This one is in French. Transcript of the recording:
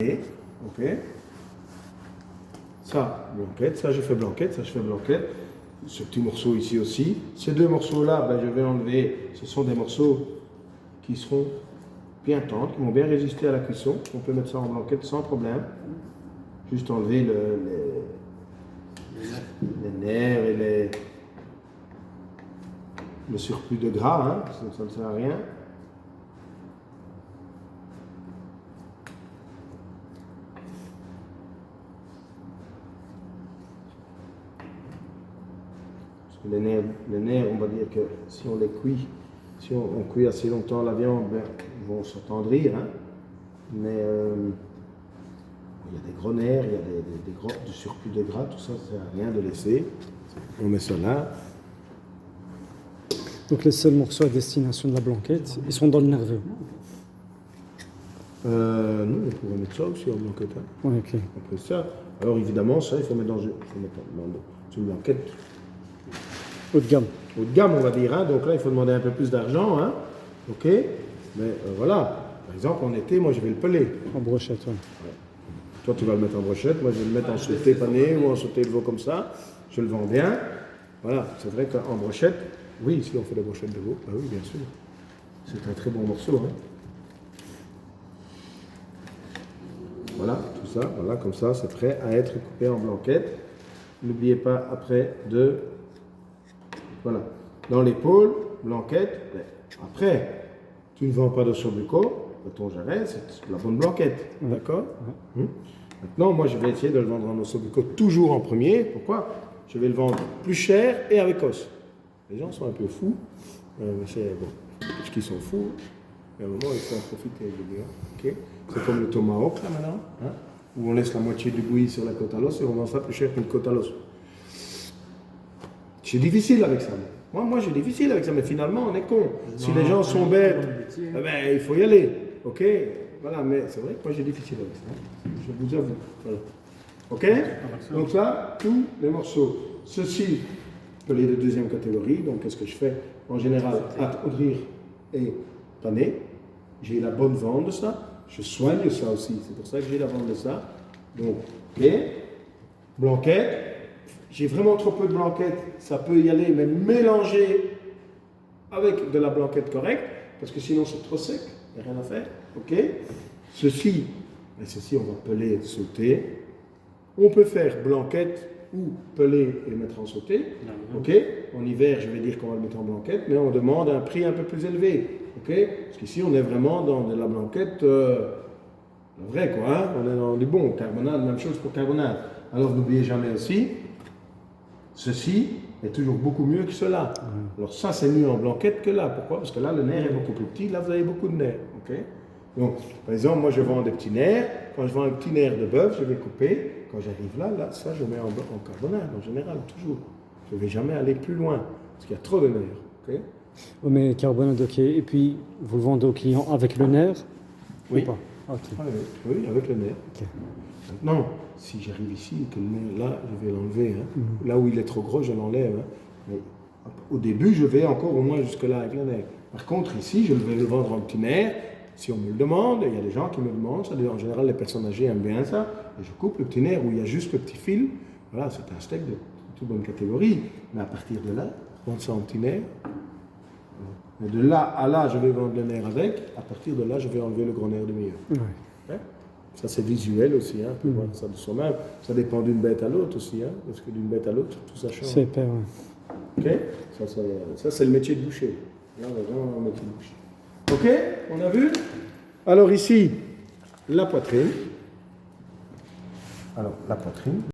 Ok. Ça, blanquette, ça je fais blanquette, ça je fais blanquette. Ce petit morceau ici aussi. Ces deux morceaux-là, ben, je vais enlever. Ce sont des morceaux qui seront bien tendres, qui vont bien résister à la cuisson. On peut mettre ça en blanquette sans problème. Juste enlever les nerfs et le surplus de gras, hein, ça ne sert à rien. Les nerfs, on va dire que si on les cuit, si on cuit assez longtemps la viande, ben, ils vont s'attendrir. Hein. Mais il y a des gros nerfs, il y a du surplus de gras, tout ça, ça ne sert à rien de laisser. On met ça là. Donc les seuls morceaux à destination de la blanquette, ils sont dans le nerveux. Non, on pourrait mettre ça aussi en blanquette. Hein. Ouais, ok. On peut ça. Alors évidemment, ça, il faut mettre dans une blanquette. Haut de gamme. Haut de gamme, on va dire. Hein. Donc là, il faut demander un peu plus d'argent. Hein. Ok. Mais voilà. Par exemple, en été, moi, je vais le peler. En brochette, ouais. Toi, tu vas le mettre en brochette. Moi, je vais le mettre en sauté pané ou en sauté de veau comme ça. Je le vends bien. Voilà. C'est vrai qu'en brochette, oui, ici, on fait des brochettes de veau. Ah oui, bien sûr. C'est un très bon morceau. Hein. Voilà, tout ça. Voilà, comme ça, c'est prêt à être coupé en blanquette. N'oubliez pas après de... Voilà. Dans l'épaule, blanquette. Après, tu ne vends pas de sobuco, de ton jarret, c'est la bonne blanquette. D'accord. Maintenant, moi, je vais essayer de le vendre en ossobuco toujours en premier. Pourquoi? Je vais le vendre plus cher et avec os. Les gens sont un peu fous. C'est bon, parce qu'ils sont fous. Et à un moment, il faut en profiter, je veux dire. Okay. C'est comme le tomahawk, là, maintenant, hein, où on laisse la moitié du bouilli sur la côte à l'os et on vend ça plus cher qu'une côte à l'os. C'est difficile avec ça. Moi, j'ai difficile avec ça, mais finalement, on est con. Si les gens sont bêtes, eh ben, il faut y aller. Ok? Voilà, mais c'est vrai que moi, j'ai difficile avec ça. Je vous avoue. Voilà. Ok? Donc là, tous les morceaux. Ceci, pelé de deuxième catégorie. Donc, qu'est-ce que je fais? En général, attendrir et paner. J'ai la bonne vente de ça. Je soigne ça aussi. C'est pour ça que j'ai la vente de ça. Donc, ok? Blanquette. J'ai vraiment trop peu de blanquette, ça peut y aller, mais mélanger avec de la blanquette correcte, parce que sinon c'est trop sec, il n'y a rien à faire. Ok. Ceci, on va peler et sauter. On peut faire blanquette ou peler et mettre en sauté. Ok. En hiver, je vais dire qu'on va le mettre en blanquette, mais on demande un prix un peu plus élevé. Ok. Parce qu'ici, on est vraiment dans de la blanquette vraie, quoi. Hein? On est dans du bon carbonade, même chose pour carbonade. Alors n'oubliez jamais aussi. Ceci est toujours beaucoup mieux que cela. Alors ça, c'est mieux en blanquette que là. Pourquoi? Parce que là, le nerf est beaucoup plus petit. Là, vous avez beaucoup de nerfs. Okay. Donc, par exemple, moi, je vends des petits nerfs. Quand je vends un petit nerf de bœuf, je vais couper. Quand j'arrive là, ça, je mets en carbonade, en général, toujours. Je ne vais jamais aller plus loin, parce qu'il y a trop de nerfs. Okay. Oh, mais carbonade, ok. Et puis, vous le vendez au client avec le nerf? Oui. Ou pas? Okay. Oui, avec le nerf. Okay. Maintenant, si j'arrive ici et que le nerf, là, je vais l'enlever. Hein. Là où il est trop gros, je l'enlève. Hein. Mais au début, je vais encore au moins jusque-là avec le nerf. Par contre, ici, je vais le vendre en petit nerf. Si on me le demande, il y a des gens qui me demandent, ça, en général, les personnes âgées aiment bien ça. Et je coupe le petit nerf où il y a juste le petit fil. Voilà, c'est un steak de toute bonne catégorie. Mais à partir de là, vendre ça en petit nerf. Mais de là à là, je vais vendre le nerf avec. À partir de là, je vais enlever le gros nerf du milieu. Ouais. Hein? Ça, c'est visuel aussi, hein, pour voir ça de soi-même. Ça dépend d'une bête à l'autre aussi, hein, parce que d'une bête à l'autre, tout ça change. C'est épais, ouais. Ok? Ça, c'est le métier de boucher. Là, on a vraiment un métier de boucher. Ok? On a vu? Alors ici, la poitrine. Alors, la poitrine.